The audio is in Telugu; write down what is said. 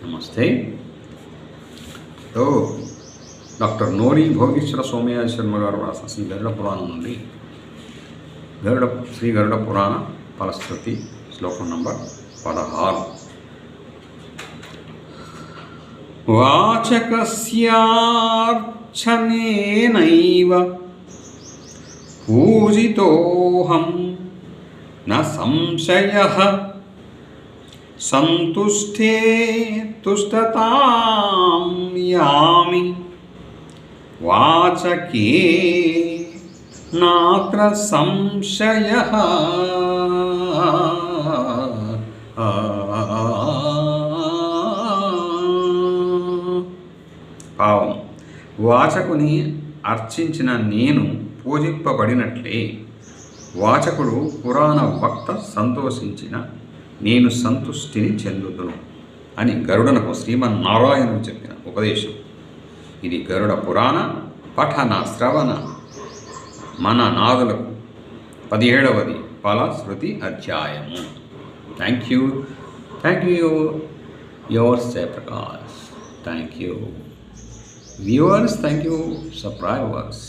నమస్తే. డాక్టర్ నోరి భోగేశ్వర సోమయాజ శర్మ గారు రాసిన శ్రీ గరుడ పురాణం నుండి శ్రీ గరుడ పురాణ ఫలశ్రుతి శ్లోకం నంబర్ 16. వాచకస్యార్చనేనైవ పూజితోహం న సంశయః సంతుష్టే తుష్టతాం యామి వాచకే నాత్ర సంశయః. భావం: వాచకుని అర్చించిన నేను పూజింపబడినట్లే వాచకుడు పురాణ వక్త సంతోషించిన నేను సంతుష్టిని చెందుదును అని గరుడనకు శ్రీమన్నారాయణుడు చెప్పిన ఉపదేశం. ఇది గరుడ పురాణ పఠన శ్రవణ మన నాదులకు 17వది ఫలశ్రుతి అధ్యాయము. Thank you yours Jayaprakash. Thank you viewers, thank you subscribers.